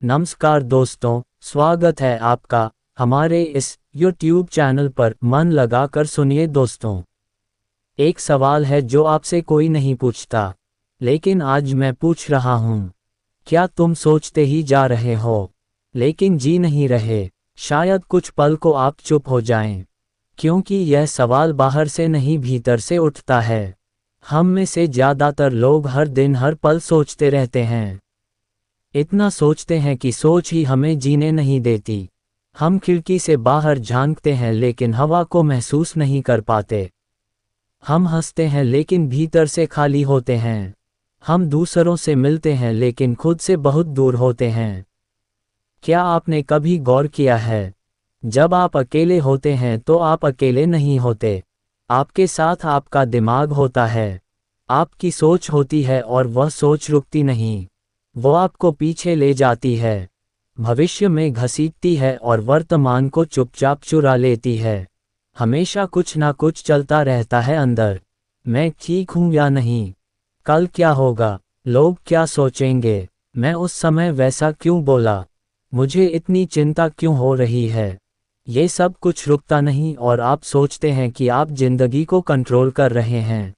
नमस्कार दोस्तों, स्वागत है आपका हमारे इस YouTube चैनल पर। मन लगाकर सुनिए दोस्तों। एक सवाल है जो आपसे कोई नहीं पूछता, लेकिन आज मैं पूछ रहा हूँ। क्या तुम सोचते ही जा रहे हो, लेकिन जी नहीं रहे? शायद कुछ पल को आप चुप हो जाएं, क्योंकि यह सवाल बाहर से नहीं भीतर से उठता है। हम में से ज़्यादातर लोग हर दिन हर पल सोचते रहते हैं। इतना सोचते हैं कि सोच ही हमें जीने नहीं देती। हम खिड़की से बाहर झांकते हैं लेकिन हवा को महसूस नहीं कर पाते। हम हंसते हैं लेकिन भीतर से खाली होते हैं। हम दूसरों से मिलते हैं लेकिन खुद से बहुत दूर होते हैं। क्या आपने कभी गौर किया है, जब आप अकेले होते हैं तो आप अकेले नहीं होते। आपके साथ आपका दिमाग होता है, आपकी सोच होती है और वह सोच रुकती नहीं। वो आपको पीछे ले जाती है, भविष्य में घसीटती है और वर्तमान को चुपचाप चुरा लेती है। हमेशा कुछ ना कुछ चलता रहता है अंदर। मैं ठीक हूँ या नहीं? कल क्या होगा? लोग क्या सोचेंगे? मैं उस समय वैसा क्यों बोला? मुझे इतनी चिंता क्यों हो रही है? ये सब कुछ रुकता नहीं और आप सोचते हैं कि आप जिंदगी को कंट्रोल कर रहे हैं।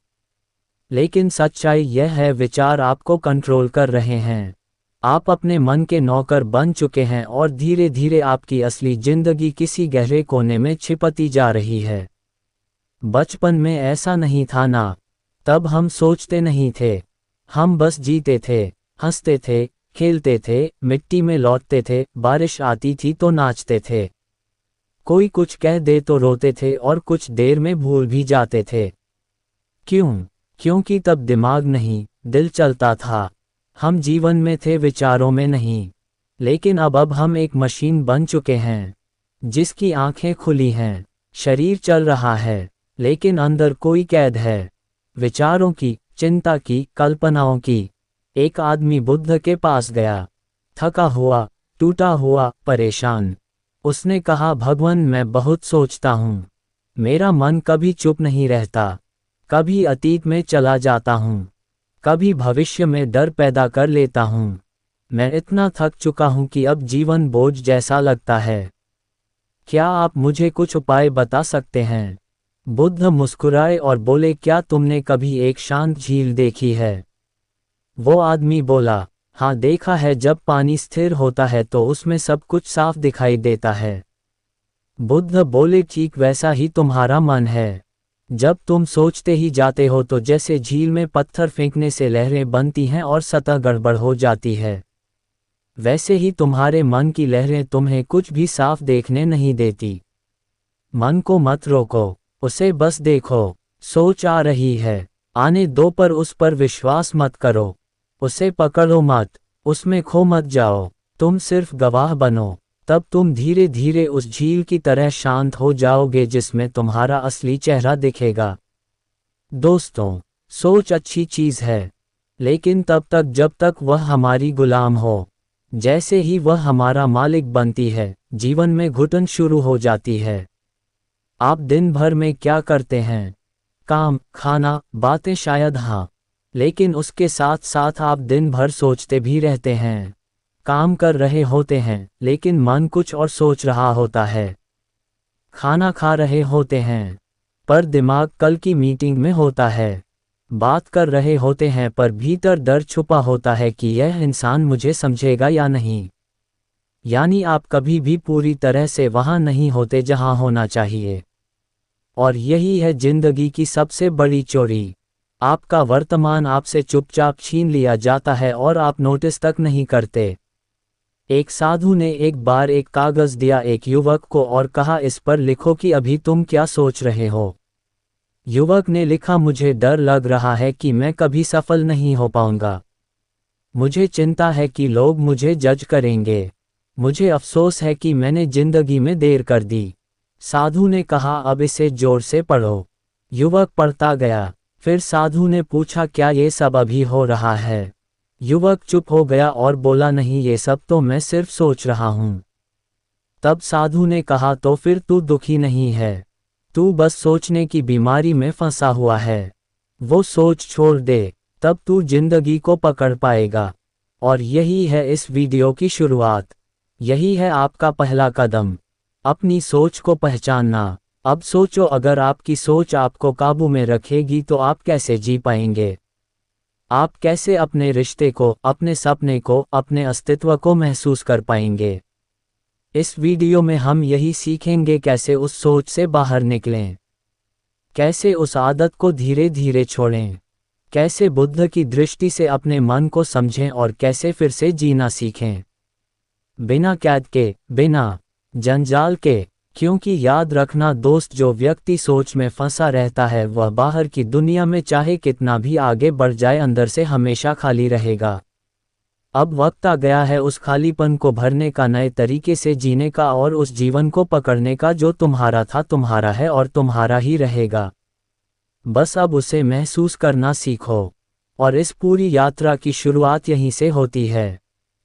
लेकिन सच्चाई यह है, विचार आपको कंट्रोल कर रहे हैं। आप अपने मन के नौकर बन चुके हैं और धीरे धीरे आपकी असली जिंदगी किसी गहरे कोने में छिपती जा रही है। बचपन में ऐसा नहीं था ना। तब हम सोचते नहीं थे, हम बस जीते थे, हंसते थे, खेलते थे, मिट्टी में लौटते थे, बारिश आती थी तो नाचते थे। कोई कुछ कह दे तो रोते थे और कुछ देर में भूल भी जाते थे। क्यों? क्योंकि तब दिमाग नहीं, दिल चलता था। हम जीवन में थे, विचारों में नहीं। लेकिन अब हम एक मशीन बन चुके हैं, जिसकी आंखें खुली हैं, शरीर चल रहा है, लेकिन अंदर कोई कैद है। विचारों की, चिंता की, कल्पनाओं की। एक आदमी बुद्ध के पास गया, थका हुआ, टूटा हुआ, परेशान। उसने कहा, भगवान, मैं बहुत सोचता हूँ। मेरा मन कभी चुप नहीं रहता। कभी अतीत में चला जाता हूँ, कभी भविष्य में डर पैदा कर लेता हूँ। मैं इतना थक चुका हूँ कि अब जीवन बोझ जैसा लगता है। क्या आप मुझे कुछ उपाय बता सकते हैं? बुद्ध मुस्कुराए और बोले, क्या तुमने कभी एक शांत झील देखी है? वो आदमी बोला, हाँ देखा है, जब पानी स्थिर होता है तो उसमें सब कुछ साफ दिखाई देता है। बुद्ध बोले, ठीक वैसा ही तुम्हारा मन है। जब तुम सोचते ही जाते हो तो जैसे झील में पत्थर फेंकने से लहरें बनती हैं और सतह गड़बड़ हो जाती है, वैसे ही तुम्हारे मन की लहरें तुम्हें कुछ भी साफ देखने नहीं देती। मन को मत रोको, उसे बस देखो। सोच आ रही है, आने दो, पर उस पर विश्वास मत करो। उसे पकड़ो मत, उसमें खो मत जाओ। तुम सिर्फ गवाह बनो। तब तुम धीरे धीरे उस झील की तरह शांत हो जाओगे जिसमें तुम्हारा असली चेहरा दिखेगा। दोस्तों, सोच अच्छी चीज है, लेकिन तब तक जब तक वह हमारी गुलाम हो। जैसे ही वह हमारा मालिक बनती है, जीवन में घुटन शुरू हो जाती है। आप दिन भर में क्या करते हैं? काम, खाना, बातें, शायद हाँ। लेकिन उसके साथ साथ आप दिन भर सोचते भी रहते हैं। काम कर रहे होते हैं, लेकिन मन कुछ और सोच रहा होता है। खाना खा रहे होते हैं, पर दिमाग कल की मीटिंग में होता है। बात कर रहे होते हैं, पर भीतर डर छुपा होता है कि यह इंसान मुझे समझेगा या नहीं। यानी आप कभी भी पूरी तरह से वहां नहीं होते जहां होना चाहिए। और यही है जिंदगी की सबसे बड़ी चोरी। आपका वर्तमान आपसे चुपचाप छीन लिया जाता है और आप नोटिस तक नहीं करते। एक साधु ने एक बार एक कागज दिया एक युवक को और कहा, इस पर लिखो कि अभी तुम क्या सोच रहे हो। युवक ने लिखा, मुझे डर लग रहा है कि मैं कभी सफल नहीं हो पाऊंगा। मुझे चिंता है कि लोग मुझे जज करेंगे। मुझे अफसोस है कि मैंने जिंदगी में देर कर दी। साधु ने कहा, अब इसे जोर से पढ़ो। युवक पढ़ता गया। फिर साधु ने पूछा, क्या ये सब अभी हो रहा है? युवक चुप हो गया और बोला, नहीं, ये सब तो मैं सिर्फ सोच रहा हूँ। तब साधु ने कहा, तो फिर तू दुखी नहीं है, तू बस सोचने की बीमारी में फंसा हुआ है। वो सोच छोड़ दे, तब तू जिंदगी को पकड़ पाएगा। और यही है इस वीडियो की शुरुआत। यही है आपका पहला कदम, अपनी सोच को पहचानना। अब सोचो, अगर आपकी सोच आपको काबू में रखेगी तो आप कैसे जी पाएंगे? आप कैसे अपने रिश्ते को, अपने सपने को, अपने अस्तित्व को महसूस कर पाएंगे? इस वीडियो में हम यही सीखेंगे कैसे उस सोच से बाहर निकलें, कैसे उस आदत को धीरे धीरे छोड़ें, कैसे बुद्ध की दृष्टि से अपने मन को समझें और कैसे फिर से जीना सीखें, बिना कैद के, बिना जंजाल के। क्योंकि याद रखना दोस्त, जो व्यक्ति सोच में फंसा रहता है वह बाहर की दुनिया में चाहे कितना भी आगे बढ़ जाए अंदर से हमेशा खाली रहेगा। अब वक्त आ गया है उस खालीपन को भरने का, नए तरीके से जीने का और उस जीवन को पकड़ने का जो तुम्हारा था, तुम्हारा है और तुम्हारा ही रहेगा। बस अब उसे महसूस करना सीखो। और इस पूरी यात्रा की शुरुआत यहीं से होती है।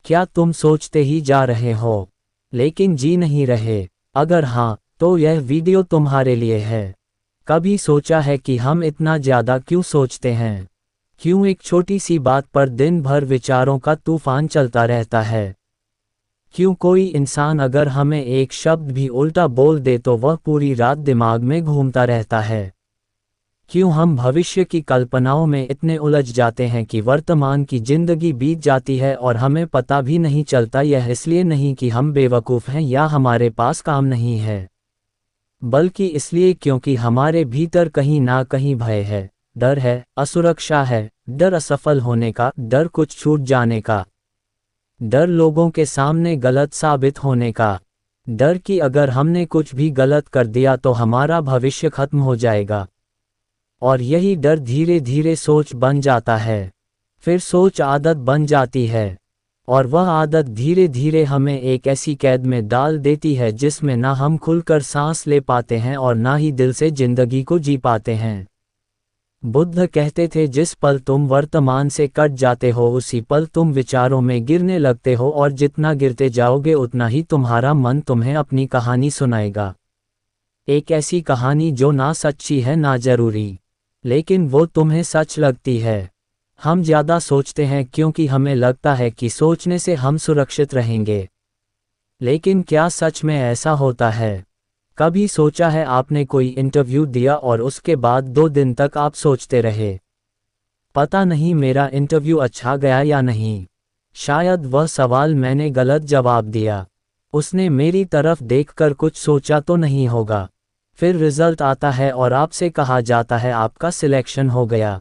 क्या तुम सोचते ही जा रहे हो लेकिन जी नहीं रहे? अगर हाँ, तो यह वीडियो तुम्हारे लिए है। कभी सोचा है कि हम इतना ज़्यादा क्यों सोचते हैं? क्यों एक छोटी सी बात पर दिन भर विचारों का तूफान चलता रहता है? क्यों कोई इंसान अगर हमें एक शब्द भी उल्टा बोल दे तो वह पूरी रात दिमाग में घूमता रहता है? क्यों हम भविष्य की कल्पनाओं में इतने उलझ जाते हैं कि वर्तमान की जिंदगी बीत जाती है और हमें पता भी नहीं चलता? यह इसलिए नहीं कि हम बेवकूफ़ हैं या हमारे पास काम नहीं है, बल्कि इसलिए क्योंकि हमारे भीतर कहीं ना कहीं भय है, डर है, असुरक्षा है। डर असफल होने का, डर कुछ छूट जाने का, डर लोगों के सामने गलत साबित होने का, डर कि अगर हमने कुछ भी गलत कर दिया तो हमारा भविष्य खत्म हो जाएगा। और यही डर धीरे धीरे सोच बन जाता है, फिर सोच आदत बन जाती है और वह आदत धीरे धीरे हमें एक ऐसी कैद में डाल देती है जिसमें ना हम खुलकर सांस ले पाते हैं और ना ही दिल से जिंदगी को जी पाते हैं। बुद्ध कहते थे, जिस पल तुम वर्तमान से कट जाते हो उसी पल तुम विचारों में गिरने लगते हो और जितना गिरते जाओगे उतना ही तुम्हारा मन तुम्हें अपनी कहानी सुनाएगा। एक ऐसी कहानी जो ना सच्ची है ना जरूरी, लेकिन वो तुम्हें सच लगती है। हम ज़्यादा सोचते हैं क्योंकि हमें लगता है कि सोचने से हम सुरक्षित रहेंगे, लेकिन क्या सच में ऐसा होता है? कभी सोचा है आपने कोई इंटरव्यू दिया और उसके बाद 2 दिन तक आप सोचते रहे, पता नहीं मेरा इंटरव्यू अच्छा गया या नहीं, शायद वह सवाल मैंने गलत जवाब दिया, उसने मेरी तरफ देखकर कुछ सोचा तो नहीं होगा। फिर रिजल्ट आता है और आपसे कहा जाता है आपका सिलेक्शन हो गया।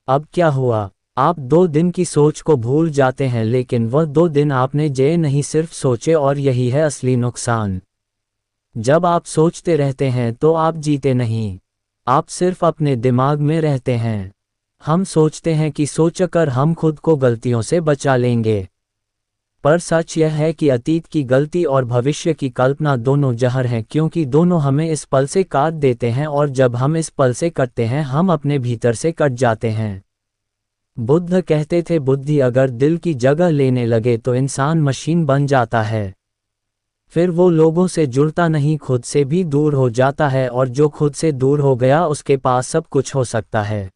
अब क्या हुआ? आप 2 दिन की सोच को भूल जाते हैं, लेकिन वह 2 दिन आपने जे नहीं सिर्फ सोचे, और यही है असली नुकसान। जब आप सोचते रहते हैं तो आप जीते नहीं, आप सिर्फ अपने दिमाग में रहते हैं। हम सोचते हैं कि सोचकर हम खुद को गलतियों से बचा लेंगे, पर सच यह है कि अतीत की गलती और भविष्य की कल्पना दोनों जहर हैं, क्योंकि दोनों हमें इस पल से काट देते हैं और जब हम इस पल से कटते हैं हम अपने भीतर से कट जाते हैं। बुद्ध कहते थे, बुद्धि अगर दिल की जगह लेने लगे तो इंसान मशीन बन जाता है। फिर वो लोगों से जुड़ता नहीं, खुद से भी दूर हो जाता है, और जो खुद से दूर हो गया उसके पास सब कुछ हो सकता है,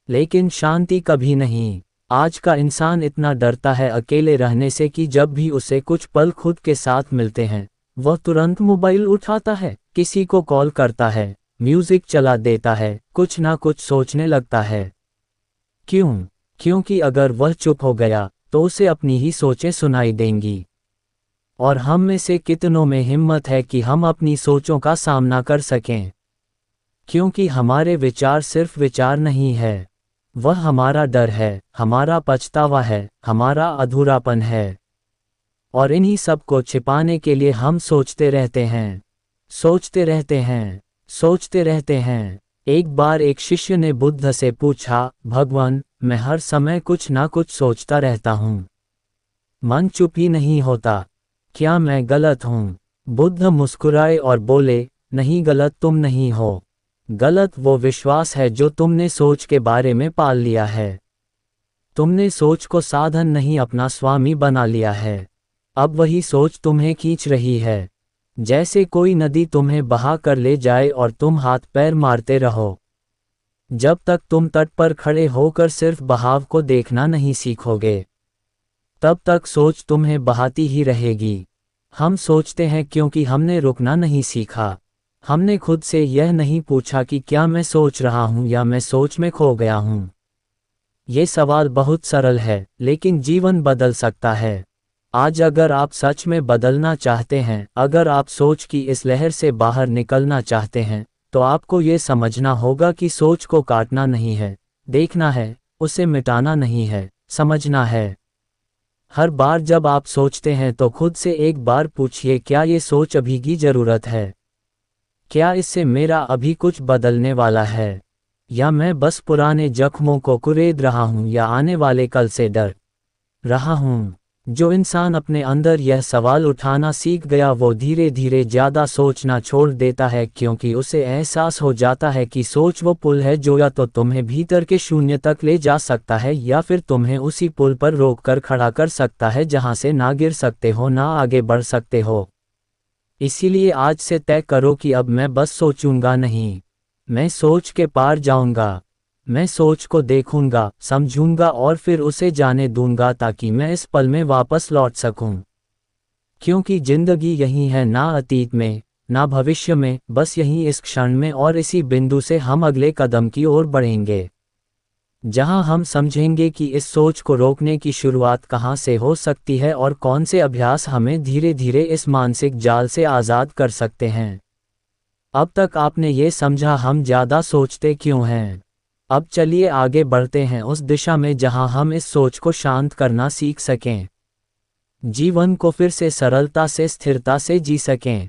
लेकिन शांति कभी नहीं। आज का इंसान इतना डरता है अकेले रहने से कि जब भी उसे कुछ पल खुद के साथ मिलते हैं वह तुरंत मोबाइल उठाता है, किसी को कॉल करता है, म्यूजिक चला देता है, कुछ ना कुछ सोचने लगता है। क्यों? क्योंकि अगर वह चुप हो गया तो उसे अपनी ही सोचें सुनाई देंगी। और हम में से कितनों में हिम्मत है कि हम अपनी सोचों का सामना कर सकें? क्योंकि हमारे विचार सिर्फ विचार नहीं है, वह हमारा डर है, हमारा पछतावा है, हमारा अधूरापन है। और इन्हीं सब को छिपाने के लिए हम सोचते रहते हैं, सोचते रहते हैं, सोचते रहते हैं। एक बार एक शिष्य ने बुद्ध से पूछा, भगवान, मैं हर समय कुछ ना कुछ सोचता रहता हूँ, मन चुप ही नहीं होता, क्या मैं गलत हूँ? बुद्ध मुस्कुराए और बोले, नहीं, गलत तुम नहीं हो, गलत वो विश्वास है जो तुमने सोच के बारे में पाल लिया है। तुमने सोच को साधन नहीं अपना स्वामी बना लिया है। अब वही सोच तुम्हें खींच रही है, जैसे कोई नदी तुम्हें बहा कर ले जाए और तुम हाथ पैर मारते रहो, जब तक तुम तट पर खड़े होकर सिर्फ बहाव को देखना नहीं सीखोगे। तब तक सोच तुम्हें बहाती ही रहेगी। हम सोचते हैं क्योंकि हमने रुकना नहीं सीखा। हमने खुद से यह नहीं पूछा कि क्या मैं सोच रहा हूँ या मैं सोच में खो गया हूँ। ये सवाल बहुत सरल है, लेकिन जीवन बदल सकता है। आज अगर आप सच में बदलना चाहते हैं, अगर आप सोच की इस लहर से बाहर निकलना चाहते हैं, तो आपको ये समझना होगा कि सोच को काटना नहीं है, देखना है, उसे मिटाना नहीं है, समझना है। हर बार जब आप सोचते हैं तो खुद से एक बार पूछिए, क्या ये सोच अभी की ज़रूरत है? क्या इससे मेरा अभी कुछ बदलने वाला है? या मैं बस पुराने जख्मों को कुरेद रहा हूँ या आने वाले कल से डर रहा हूँ? जो इंसान अपने अंदर यह सवाल उठाना सीख गया वो धीरे धीरे ज़्यादा सोचना छोड़ देता है, क्योंकि उसे एहसास हो जाता है कि सोच वो पुल है जो या तो तुम्हें भीतर के शून्य तक ले जा सकता है या फिर तुम्हें उसी पुल पर रोक कर खड़ा कर सकता है जहाँ से ना गिर सकते हो ना आगे बढ़ सकते हो। इसीलिए आज से तय करो कि अब मैं बस सोचूंगा नहीं, मैं सोच के पार जाऊंगा। मैं सोच को देखूंगा, समझूंगा और फिर उसे जाने दूंगा ताकि मैं इस पल में वापस लौट सकूं। क्योंकि जिंदगी यही है, ना अतीत में ना भविष्य में, बस यही इस क्षण में, और इसी बिंदु से हम अगले कदम की ओर बढ़ेंगे, जहां हम समझेंगे कि इस सोच को रोकने की शुरुआत कहां से हो सकती है और कौन से अभ्यास हमें धीरे धीरे इस मानसिक जाल से आज़ाद कर सकते हैं। अब तक आपने ये समझा हम ज़्यादा सोचते क्यों हैं। अब चलिए आगे बढ़ते हैं उस दिशा में जहां हम इस सोच को शांत करना सीख सकें, जीवन को फिर से सरलता से स्थिरता से जी सकें।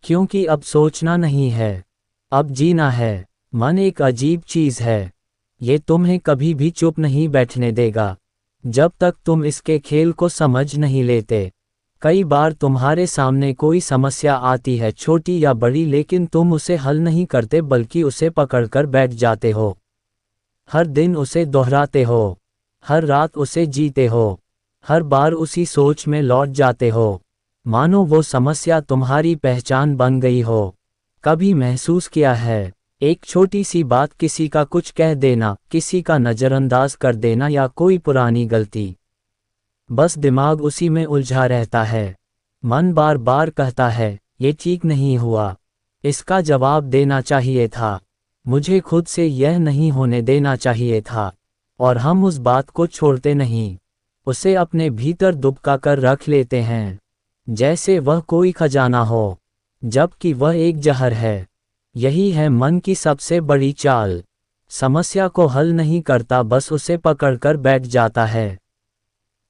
क्योंकि अब सोचना नहीं है, अब जीना है। मन एक अजीब चीज़ है, ये तुम्हें कभी भी चुप नहीं बैठने देगा जब तक तुम इसके खेल को समझ नहीं लेते। कई बार तुम्हारे सामने कोई समस्या आती है, छोटी या बड़ी, लेकिन तुम उसे हल नहीं करते बल्कि उसे पकड़कर बैठ जाते हो। हर दिन उसे दोहराते हो, हर रात उसे जीते हो, हर बार उसी सोच में लौट जाते हो, मानो वो समस्या तुम्हारी पहचान बन गई हो। कभी महसूस किया है, एक छोटी सी बात, किसी का कुछ कह देना, किसी का नज़रअंदाज कर देना या कोई पुरानी गलती, बस दिमाग उसी में उलझा रहता है। मन बार बार कहता है, ये ठीक नहीं हुआ, इसका जवाब देना चाहिए था, मुझे खुद से यह नहीं होने देना चाहिए था। और हम उस बात को छोड़ते नहीं, उसे अपने भीतर दुबका कर रख लेते हैं, जैसे वह कोई खजाना हो, जबकि वह एक जहर है। यही है मन की सबसे बड़ी चाल। समस्या को हल नहीं करता, बस उसे पकड़कर बैठ जाता है।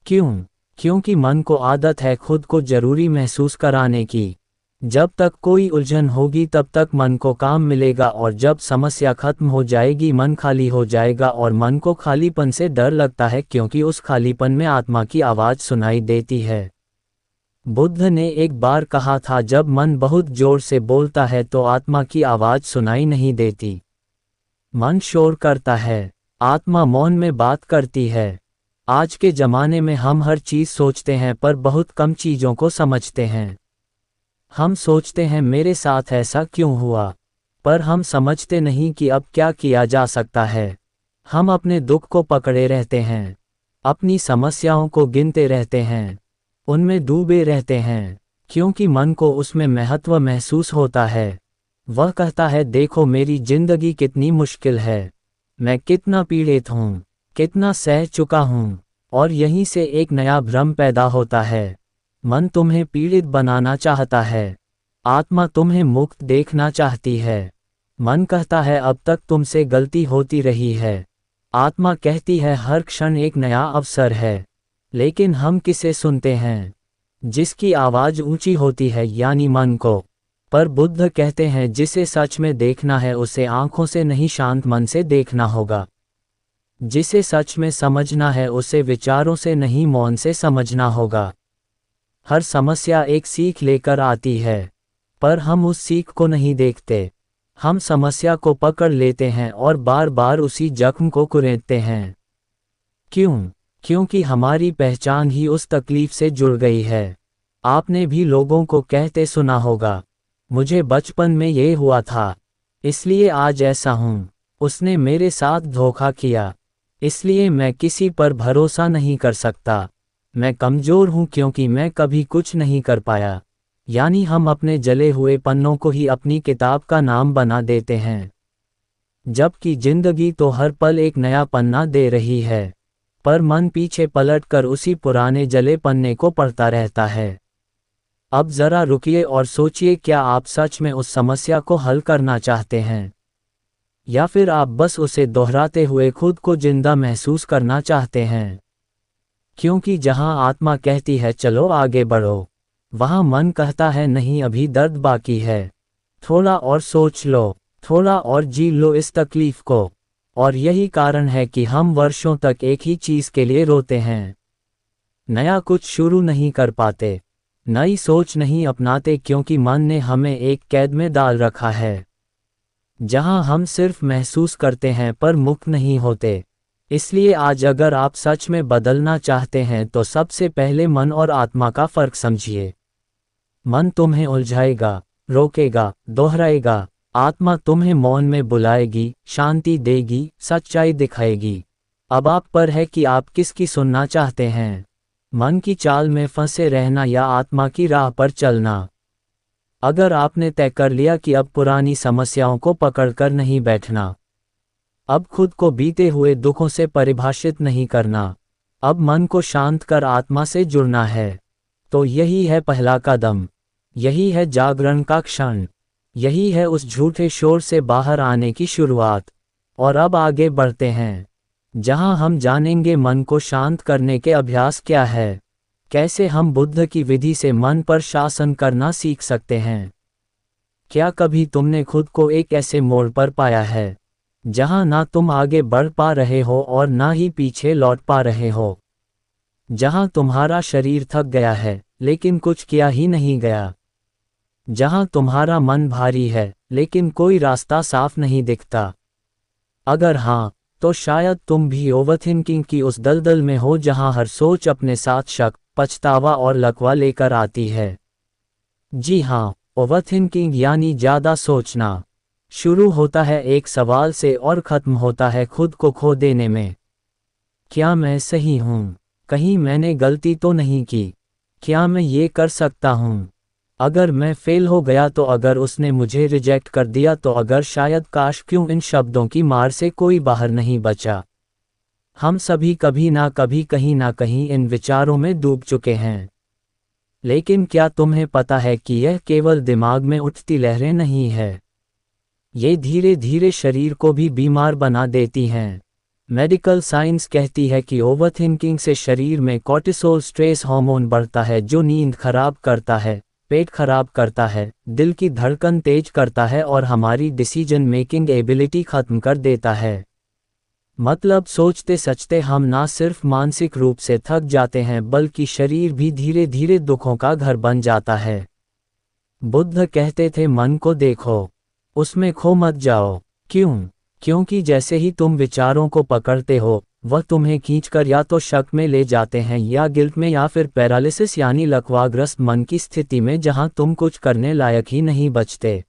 क्यों? क्योंकि मन को आदत है खुद को जरूरी महसूस कराने की। जब तक कोई उलझन होगी तब तक मन को काम मिलेगा, और जब समस्या खत्म हो जाएगी मन खाली हो जाएगा। और मन को खालीपन से डर लगता है, क्योंकि उस खालीपन में आत्मा की आवाज़ सुनाई देती है। बुद्ध ने एक बार कहा था, जब मन बहुत जोर से बोलता है तो आत्मा की आवाज़ सुनाई नहीं देती। मन शोर करता है, आत्मा मौन में बात करती है। आज के ज़माने में हम हर चीज़ सोचते हैं पर बहुत कम चीज़ों को समझते हैं। हम सोचते हैं मेरे साथ ऐसा क्यों हुआ, पर हम समझते नहीं कि अब क्या किया जा सकता है। हम अपने दुख को पकड़े रहते हैं, अपनी समस्याओं को गिनते रहते हैं, उनमें डूबे रहते हैं, क्योंकि मन को उसमें महत्व महसूस होता है। वह कहता है, देखो मेरी जिंदगी कितनी मुश्किल है, मैं कितना पीड़ित हूँ, कितना सह चुका हूँ। और यहीं से एक नया भ्रम पैदा होता है। मन तुम्हें पीड़ित बनाना चाहता है, आत्मा तुम्हें मुक्त देखना चाहती है। मन कहता है अब तक तुमसे गलती होती रही है, आत्मा कहती है हर क्षण एक नया अवसर है। लेकिन हम किसे सुनते हैं? जिसकी आवाज़ ऊंची होती है, यानी मन को। पर बुद्ध कहते हैं जिसे सच में देखना है उसे आंखों से नहीं शांत मन से देखना होगा। जिसे सच में समझना है उसे विचारों से नहीं मौन से समझना होगा। हर समस्या एक सीख लेकर आती है, पर हम उस सीख को नहीं देखते। हम समस्या को पकड़ लेते हैं और बार बार उसी जख्म को कुरेदते हैं। क्यों? क्योंकि हमारी पहचान ही उस तकलीफ से जुड़ गई है। आपने भी लोगों को कहते सुना होगा, मुझे बचपन में ये हुआ था, इसलिए आज ऐसा हूँ। उसने मेरे साथ धोखा किया, इसलिए मैं किसी पर भरोसा नहीं कर सकता। मैं कमज़ोर हूँ क्योंकि मैं कभी कुछ नहीं कर पाया। यानी हम अपने जले हुए पन्नों को ही अपनी किताब का नाम बना देते हैं। जबकि जिंदगी तो हर पल एक नया पन्ना दे रही है, पर मन पीछे पलटकर उसी पुराने जले पन्ने को पढ़ता रहता है। अब ज़रा रुकिए और सोचिए, क्या आप सच में उस समस्या को हल करना चाहते हैं? या फिर आप बस उसे दोहराते हुए खुद को जिंदा महसूस करना चाहते हैं? क्योंकि जहां आत्मा कहती है चलो आगे बढ़ो, वहां मन कहता है नहीं, अभी दर्द बाकी है। थोड़ा और सोच लो, थोड़ा और जी लो इस तकलीफ को। और यही कारण है कि हम वर्षों तक एक ही चीज़ के लिए रोते हैं। नया कुछ शुरू नहीं कर पाते, नई सोच नहीं अपनाते, क्योंकि मन ने हमें एक कैद में डाल रखा है, जहां हम सिर्फ महसूस करते हैं पर मुक्त नहीं होते। इसलिए आज अगर आप सच में बदलना चाहते हैं तो सबसे पहले मन और आत्मा का फ़र्क समझिए। मन तुम्हें उलझाएगा, रोकेगा, दोहराएगा। आत्मा तुम्हें मौन में बुलाएगी, शांति देगी, सच्चाई दिखाएगी। अब आप पर है कि आप किसकी सुनना चाहते हैं, मन की चाल में फंसे रहना या आत्मा की राह पर चलना। अगर आपने तय कर लिया कि अब पुरानी समस्याओं को पकड़कर नहीं बैठना, अब खुद को बीते हुए दुखों से परिभाषित नहीं करना, अब मन को शांत कर आत्मा से जुड़ना है, तो यही है पहला कदम। यही है जागरण का क्षण। यही है उस झूठे शोर से बाहर आने की शुरुआत। और अब आगे बढ़ते हैं, जहां हम जानेंगे मन को शांत करने के अभ्यास क्या है, कैसे हम बुद्ध की विधि से मन पर शासन करना सीख सकते हैं। क्या कभी तुमने खुद को एक ऐसे मोड़ पर पाया है जहां ना तुम आगे बढ़ पा रहे हो और ना ही पीछे लौट पा रहे हो? जहां तुम्हारा शरीर थक गया है लेकिन कुछ किया ही नहीं गया? जहां तुम्हारा मन भारी है लेकिन कोई रास्ता साफ नहीं दिखता? अगर हाँ, तो शायद तुम भी ओवरथिंकिंग की उस दलदल में हो जहां हर सोच अपने साथ शक, पछतावा और लकवा लेकर आती है। जी हाँ, ओवरथिंकिंग यानी ज़्यादा सोचना शुरू होता है एक सवाल से और ख़त्म होता है खुद को खो देने में। क्या मैं सही हूँ? कहीं मैंने गलती तो नहीं की? क्या मैं ये कर सकता हूँ? अगर मैं फेल हो गया तो? अगर उसने मुझे रिजेक्ट कर दिया तो? अगर शायद काश, क्यों इन शब्दों की मार से कोई बाहर नहीं बचा? हम सभी कभी ना कहीं इन विचारों में डूब चुके हैं। लेकिन क्या तुम्हें पता है कि यह केवल दिमाग में उठती लहरें नहीं है, ये धीरे धीरे शरीर को भी बीमार बना देती हैं। मेडिकल साइंस कहती है कि ओवरथिंकिंग से शरीर में कॉर्टिसोल स्ट्रेस हार्मोन बढ़ता है, जो नींद खराब करता है, पेट खराब करता है, दिल की धड़कन तेज करता है और हमारी डिसीजन मेकिंग एबिलिटी खत्म कर देता है। मतलब सोचते सचते हम ना सिर्फ मानसिक रूप से थक जाते हैं बल्कि शरीर भी धीरे धीरे दुखों का घर बन जाता है। बुद्ध कहते थे मन को देखो, उसमें खो मत जाओ। क्यों? क्योंकि जैसे ही तुम विचारों को पकड़ते हो, वह तुम्हें खींचकर या तो शक में ले जाते हैं या गिल्ट में या फिर पैरालिसिस यानी लकवाग्रस्त मन की स्थिति में जहां तुम कुछ करने लायक ही नहीं बचते।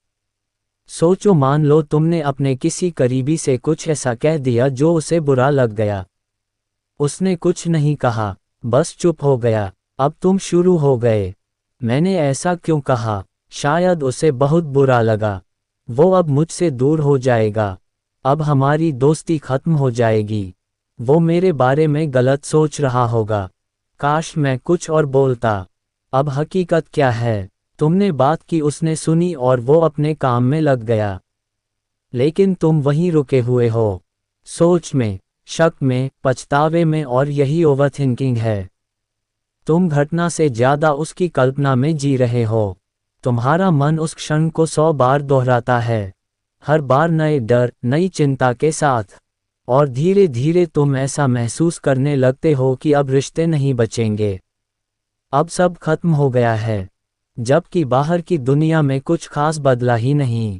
सोचो, मान लो तुमने अपने किसी करीबी से कुछ ऐसा कह दिया जो उसे बुरा लग गया। उसने कुछ नहीं कहा, बस चुप हो गया। अब तुम शुरू हो गए, मैंने ऐसा क्यों कहा? शायद उसे बहुत बुरा लगा, वो अब मुझसे दूर हो जाएगा, अब हमारी दोस्ती खत्म हो जाएगी, वो मेरे बारे में गलत सोच रहा होगा, काश मैं कुछ और बोलता। अब हकीकत क्या है? तुमने बात की, उसने सुनी और वो अपने काम में लग गया। लेकिन तुम वहीं रुके हुए हो, सोच में, शक में, पछतावे में, और यही ओवरथिंकिंग है। तुम घटना से ज़्यादा उसकी कल्पना में जी रहे हो। तुम्हारा मन उस क्षण को 100 बार दोहराता है, हर बार नए डर, नई चिंता के साथ। और धीरे धीरे तुम ऐसा महसूस करने लगते हो कि अब रिश्ते नहीं बचेंगे, अब सब खत्म हो गया है, जबकि बाहर की दुनिया में कुछ खास बदला ही नहीं।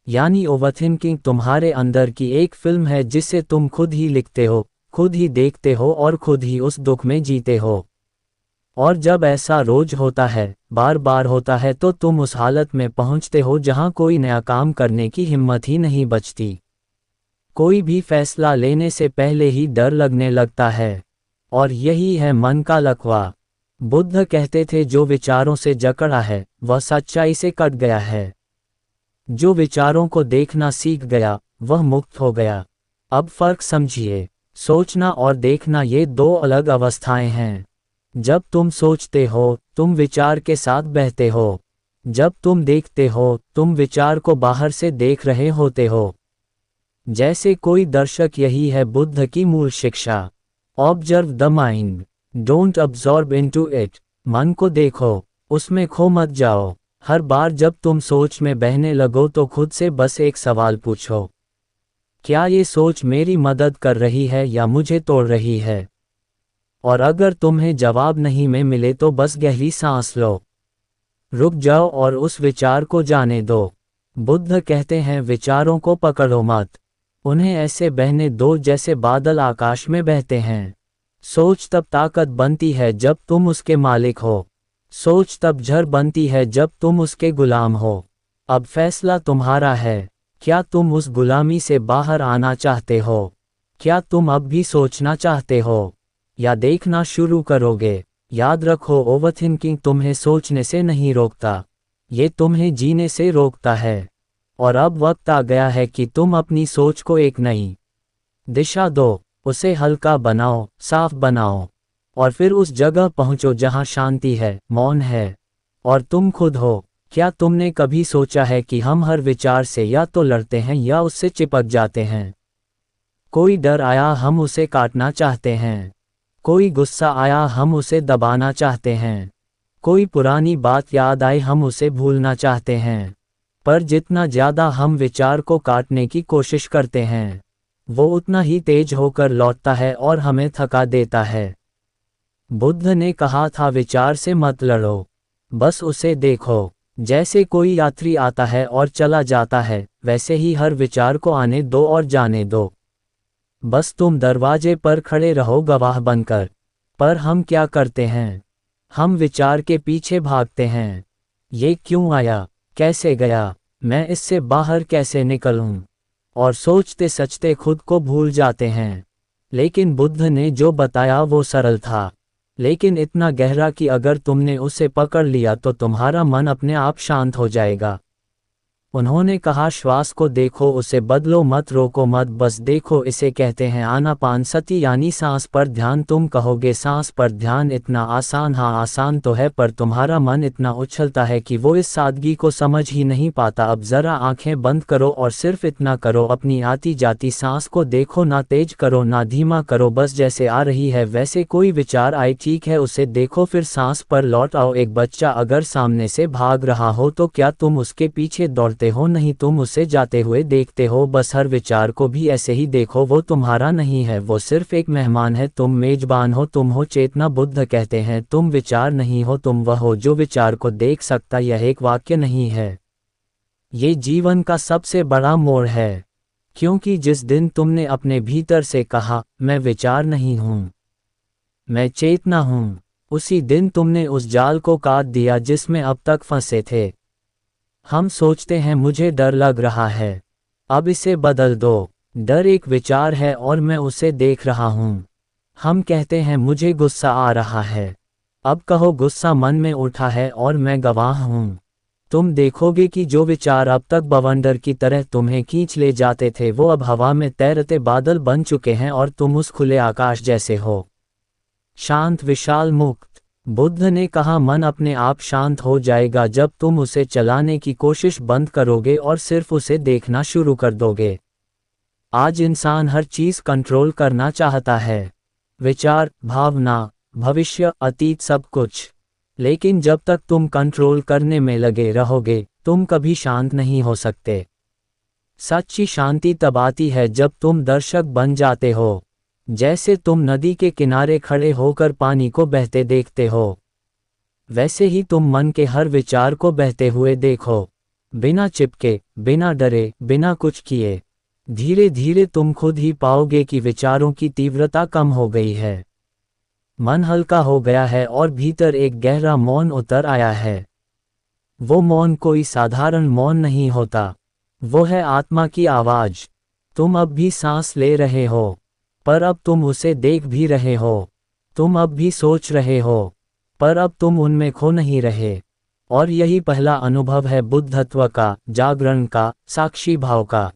यानी ओवरथिंकिंग तुम्हारे अंदर की एक फिल्म है जिसे तुम खुद ही लिखते हो, खुद ही देखते हो और खुद ही उस दुख में जीते हो। और जब ऐसा रोज होता है, बार बार होता है, तो तुम उस हालत में पहुंचते हो जहां कोई नया काम करने की हिम्मत ही नहीं बचती। कोई भी फैसला लेने से पहले ही डर लगने लगता है। और यही है मन का लकवा। बुद्ध कहते थे जो विचारों से जकड़ा है वह सच्चाई से कट गया है। जो विचारों को देखना सीख गया वह मुक्त हो गया। अब फर्क समझिए, सोचना और देखना ये दो अलग अवस्थाएं हैं। जब तुम सोचते हो तुम विचार के साथ बहते हो। जब तुम देखते हो तुम विचार को बाहर से देख रहे होते हो। जैसे कोई दर्शक, यही है बुद्ध की मूल शिक्षा। Observe the mind, don't absorb into it. मन को देखो, उसमें खो मत जाओ। हर बार जब तुम सोच में बहने लगो तो खुद से बस एक सवाल पूछो, क्या ये सोच मेरी मदद कर रही है या मुझे तोड़ रही है? और अगर तुम्हें जवाब नहीं में मिले तो बस गहरी सांस लो, रुक जाओ और उस विचार को जाने दो। बुद्ध कहते हैं विचारों को पकड़ो मत, उन्हें ऐसे बहने दो जैसे बादल आकाश में बहते हैं। सोच तब ताकत बनती है जब तुम उसके मालिक हो। सोच तब जड़ बनती है जब तुम उसके गुलाम हो। अब फैसला तुम्हारा है, क्या तुम उस गुलामी से बाहर आना चाहते हो? क्या तुम अब भी सोचना चाहते हो या देखना शुरू करोगे? याद रखो, ओवरथिंकिंग तुम्हें सोचने से नहीं रोकता, ये तुम्हें जीने से रोकता है। और अब वक्त आ गया है कि तुम अपनी सोच को एक नई दिशा दो, उसे हल्का बनाओ, साफ बनाओ, और फिर उस जगह पहुंचो जहां शांति है, मौन है, और तुम खुद हो। क्या तुमने कभी सोचा है कि हम हर विचार से या तो लड़ते हैं या उससे चिपक जाते हैं? कोई डर आया हम उसे काटना चाहते हैं, कोई गुस्सा आया हम उसे दबाना चाहते हैं, कोई पुरानी बात याद आई हम उसे भूलना चाहते हैं। पर जितना ज़्यादा हम विचार को काटने की कोशिश करते हैं वो उतना ही तेज होकर लौटता है और हमें थका देता है। बुद्ध ने कहा था विचार से मत लड़ो, बस उसे देखो। जैसे कोई यात्री आता है और चला जाता है वैसे ही हर विचार को आने दो और जाने दो। बस तुम दरवाजे पर खड़े रहो गवाह बनकर। पर हम क्या करते हैं? हम विचार के पीछे भागते हैं। ये क्यों आया, कैसे गया, मैं इससे बाहर कैसे निकलूं? और सोचते सचते खुद को भूल जाते हैं। लेकिन बुद्ध ने जो बताया वो सरल था, लेकिन इतना गहरा कि अगर तुमने उसे पकड़ लिया तो तुम्हारा मन अपने आप शांत हो जाएगा। उन्होंने कहा श्वास को देखो, उसे बदलो मत, रोको मत, बस देखो। इसे कहते हैं आनापानसति यानी सांस पर ध्यान। तुम कहोगे सांस पर ध्यान इतना आसान? हाँ आसान तो है, पर तुम्हारा मन इतना उछलता है कि वो इस सादगी को समझ ही नहीं पाता। अब जरा आंखें बंद करो और सिर्फ इतना करो, अपनी आती जाती सांस को देखो, ना तेज करो ना धीमा करो, बस जैसे आ रही है वैसे। कोई विचार आए ठीक है उसे देखो, फिर सांस पर लौट आओ। एक बच्चा अगर सामने से भाग रहा हो तो क्या तुम उसके पीछे दौड़ते हो? नहीं, तुम उसे जाते हुए देखते हो। बस हर विचार को भी ऐसे ही देखो, वो तुम्हारा नहीं है, वो सिर्फ एक मेहमान है, तुम मेजबान हो, तुम हो चेतना। बुद्ध कहते हैं तुम विचार नहीं हो, तुम वह हो जो विचार को देख सकता। यह एक वाक्य नहीं है, ये जीवन का सबसे बड़ा मोड़ है, क्योंकि जिस दिन तुमने अपने भीतर से कहा मैं विचार नहीं हूँ, मैं चेतना हूँ, उसी दिन तुमने उस जाल को काट दिया जिसमें अब तक फंसे थे। हम सोचते हैं मुझे डर लग रहा है, अब इसे बदल दो। डर एक विचार है और मैं उसे देख रहा हूँ। हम कहते हैं मुझे गुस्सा आ रहा है, अब कहो गुस्सा मन में उठा है और मैं गवाह हूँ। तुम देखोगे कि जो विचार अब तक बवंडर की तरह तुम्हें खींच ले जाते थे वो अब हवा में तैरते बादल बन चुके हैं और तुम उस खुले आकाश जैसे हो, शांत, विशाल, मुक्त। बुद्ध ने कहा मन अपने आप शांत हो जाएगा जब तुम उसे चलाने की कोशिश बंद करोगे और सिर्फ उसे देखना शुरू कर दोगे। आज इंसान हर चीज़ कंट्रोल करना चाहता है, विचार, भावना, भविष्य, अतीत, सब कुछ। लेकिन जब तक तुम कंट्रोल करने में लगे रहोगे तुम कभी शांत नहीं हो सकते। सच्ची शांति तब आती है जब तुम दर्शक बन जाते हो। जैसे तुम नदी के किनारे खड़े होकर पानी को बहते देखते हो, वैसे ही तुम मन के हर विचार को बहते हुए देखो, बिना चिपके, बिना डरे, बिना कुछ किए। धीरे धीरे तुम खुद ही पाओगे कि विचारों की तीव्रता कम हो गई है, मन हल्का हो गया है और भीतर एक गहरा मौन उतर आया है। वो मौन कोई साधारण मौन नहीं होता, वो है आत्मा की आवाज़। तुम अब भी सांस ले रहे हो, पर अब तुम उसे देख भी रहे हो। तुम अब भी सोच रहे हो, पर अब तुम उनमें खो नहीं रहे। और यही पहला अनुभव है बुद्धत्व का, जागरण का, साक्षी भाव का।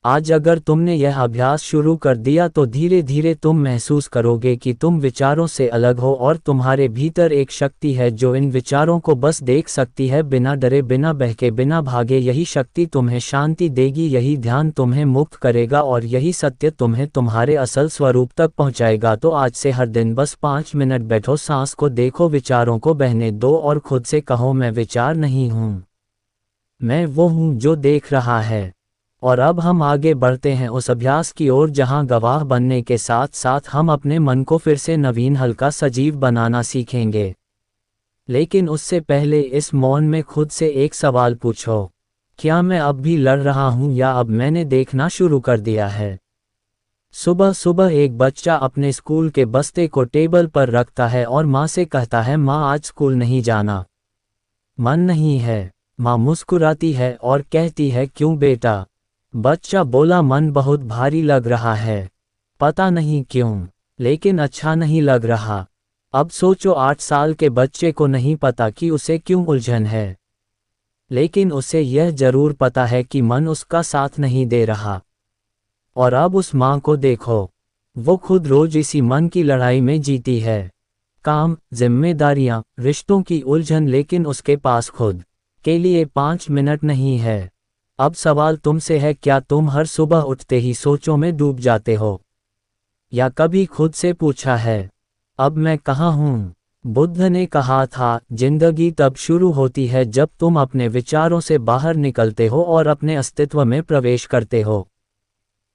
आज अगर तुमने यह अभ्यास शुरू कर दिया तो धीरे धीरे तुम महसूस करोगे कि तुम विचारों से अलग हो और तुम्हारे भीतर एक शक्ति है जो इन विचारों को बस देख सकती है, बिना डरे, बिना बहके, बिना भागे। यही शक्ति तुम्हें शांति देगी, यही ध्यान तुम्हें मुक्त करेगा और यही सत्य तुम्हें तुम्हारे असल स्वरूप तक पहुंचाएगा। तो आज से हर दिन बस 5 मिनट बैठो, सांस को देखो, विचारों को बहने दो और खुद से कहो, मैं विचार नहीं हूँ, मैं वो हूँ जो देख रहा है। और अब हम आगे बढ़ते हैं उस अभ्यास की ओर जहां गवाह बनने के साथ साथ हम अपने मन को फिर से नवीन, हल्का, सजीव बनाना सीखेंगे। लेकिन उससे पहले इस मौन में खुद से एक सवाल पूछो, क्या मैं अब भी लड़ रहा हूं या अब मैंने देखना शुरू कर दिया है? सुबह सुबह एक बच्चा अपने स्कूल के बस्ते को टेबल पर रखता है और माँ से कहता है, माँ आज स्कूल नहीं जाना, मन नहीं है। माँ मुस्कुराती है और कहती है, क्यों बेटा? बच्चा बोला, मन बहुत भारी लग रहा है, पता नहीं क्यों, लेकिन अच्छा नहीं लग रहा। अब सोचो, 8 साल के बच्चे को नहीं पता कि उसे क्यों उलझन है, लेकिन उसे यह जरूर पता है कि मन उसका साथ नहीं दे रहा। और अब उस माँ को देखो, वो खुद रोज इसी मन की लड़ाई में जीती है। काम, जिम्मेदारियां, रिश्तों की उलझन, लेकिन उसके पास खुद के लिए 5 मिनट नहीं है। अब सवाल तुमसे है, क्या तुम हर सुबह उठते ही सोचों में डूब जाते हो? या कभी खुद से पूछा है, अब मैं कहाँ हूँ? बुद्ध ने कहा था, जिंदगी तब शुरू होती है जब तुम अपने विचारों से बाहर निकलते हो और अपने अस्तित्व में प्रवेश करते हो।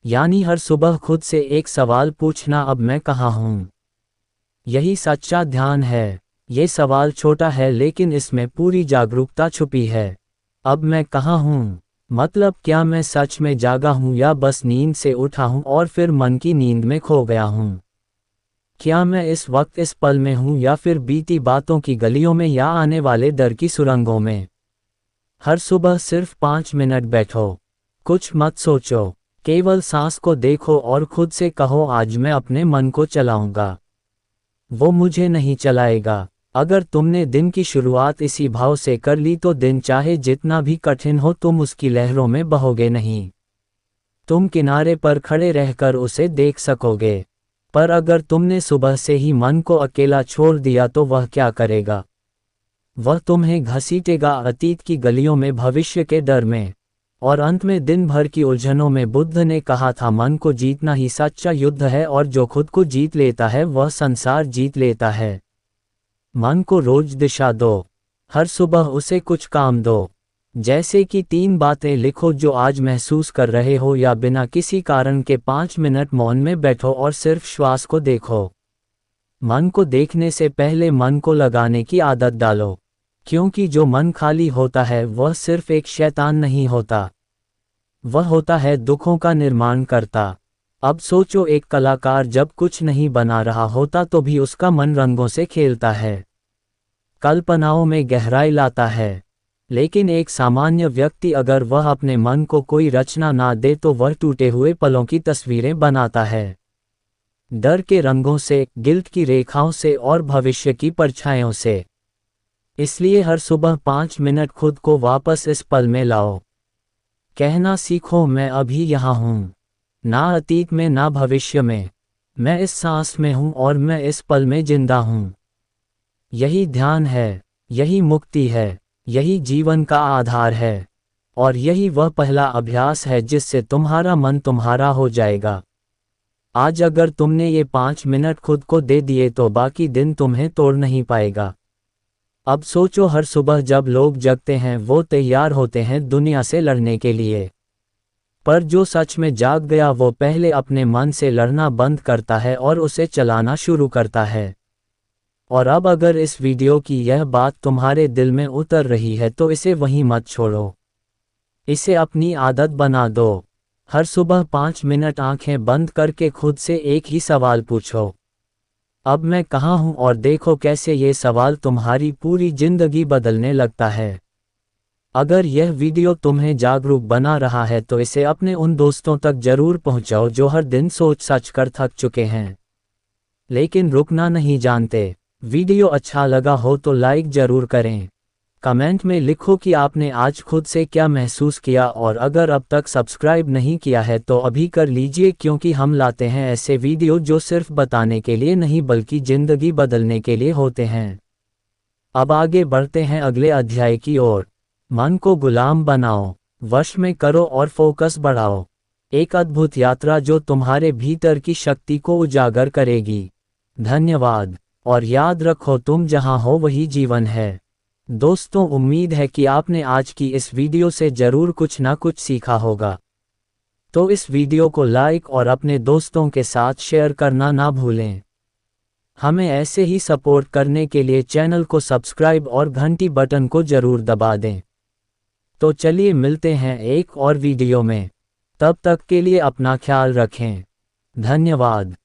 यानी हर सुबह खुद से एक सवाल पूछना, अब मैं कहाँ हूँ? यही सच्चा ध्यान है। ये सवाल छोटा है लेकिन इसमें पूरी जागरूकता छुपी है। अब मैं कहाँ हूँ मतलब, क्या मैं सच में जागा हूँ या बस नींद से उठा हूँ और फिर मन की नींद में खो गया हूँ? क्या मैं इस वक्त इस पल में हूँ या फिर बीती बातों की गलियों में या आने वाले डर की सुरंगों में? हर सुबह सिर्फ 5 मिनट बैठो, कुछ मत सोचो, केवल सांस को देखो और खुद से कहो, आज मैं अपने मन को चलाऊंगा, वो मुझे नहीं चलाएगा। अगर तुमने दिन की शुरुआत इसी भाव से कर ली तो दिन चाहे जितना भी कठिन हो, तुम उसकी लहरों में बहोगे नहीं। तुम किनारे पर खड़े रहकर उसे देख सकोगे। पर अगर तुमने सुबह से ही मन को अकेला छोड़ दिया तो वह क्या करेगा? वह तुम्हें घसीटेगा अतीत की गलियों में, भविष्य के डर में, और अंत में दिन भर की उलझनों में। बुद्ध ने कहा था, मन को जीतना ही सच्चा युद्ध है और जो खुद को जीत लेता है वह संसार जीत लेता है। मन को रोज दिशा दो, हर सुबह उसे कुछ काम दो, जैसे कि 3 बातें लिखो जो आज महसूस कर रहे हो, या बिना किसी कारण के 5 मिनट मौन में बैठो और सिर्फ श्वास को देखो। मन को देखने से पहले मन को लगाने की आदत डालो, क्योंकि जो मन खाली होता है वह सिर्फ एक शैतान नहीं होता, वह होता है दुखों का निर्माण करता। अब सोचो, एक कलाकार जब कुछ नहीं बना रहा होता तो भी उसका मन रंगों से खेलता है, कल्पनाओं में गहराई लाता है। लेकिन एक सामान्य व्यक्ति, अगर वह अपने मन को कोई रचना ना दे तो वह टूटे हुए पलों की तस्वीरें बनाता है, डर के रंगों से, गिल्ट की रेखाओं से और भविष्य की परछाइयों से। इसलिए हर सुबह 5 मिनट खुद को वापस इस पल में लाओ। कहना सीखो, मैं अभी यहाँ हूँ, ना अतीत में ना भविष्य में, मैं इस सांस में हूँ और मैं इस पल में जिंदा हूँ। यही ध्यान है, यही मुक्ति है, यही जीवन का आधार है। और यही वह पहला अभ्यास है जिससे तुम्हारा मन तुम्हारा हो जाएगा। आज अगर तुमने ये 5 मिनट खुद को दे दिए तो बाकी दिन तुम्हें तोड़ नहीं पाएगा। अब सोचो, हर सुबह जब लोग जगते हैं वो तैयार होते हैं दुनिया से लड़ने के लिए, पर जो सच में जाग गया वो पहले अपने मन से लड़ना बंद करता है और उसे चलाना शुरू करता है। और अब अगर इस वीडियो की यह बात तुम्हारे दिल में उतर रही है तो इसे वहीं मत छोड़ो, इसे अपनी आदत बना दो। हर सुबह 5 मिनट आंखें बंद करके खुद से एक ही सवाल पूछो, अब मैं कहाँ हूँ, और देखो कैसे ये सवाल तुम्हारी पूरी जिंदगी बदलने लगता है। अगर यह वीडियो तुम्हें जागरूक बना रहा है तो इसे अपने उन दोस्तों तक जरूर पहुंचाओ जो हर दिन सोच सच कर थक चुके हैं। लेकिन रुकना नहीं जानते। वीडियो अच्छा लगा हो तो लाइक जरूर करें। कमेंट में लिखो कि आपने आज खुद से क्या महसूस किया, और अगर अब तक सब्सक्राइब नहीं किया है तो अभी कर लीजिए, क्योंकि हम लाते हैं ऐसे वीडियो जो सिर्फ बताने के लिए नहीं बल्कि ज़िंदगी बदलने के लिए होते हैं। अब आगे बढ़ते हैं अगले अध्याय की ओर। मन को गुलाम बनाओ, वश में करो और फोकस बढ़ाओ। एक अद्भुत यात्रा जो तुम्हारे भीतर की शक्ति को उजागर करेगी। धन्यवाद, और याद रखो तुम जहां हो वही जीवन है। दोस्तों, उम्मीद है कि आपने आज की इस वीडियो से ज़रूर कुछ ना कुछ सीखा होगा। तो इस वीडियो को लाइक और अपने दोस्तों के साथ शेयर करना ना भूलें। हमें ऐसे ही सपोर्ट करने के लिए चैनल को सब्सक्राइब और घंटी बटन को ज़रूर दबा दें। तो चलिए मिलते हैं एक और वीडियो में। तब तक के लिए अपना ख्याल रखें। धन्यवाद।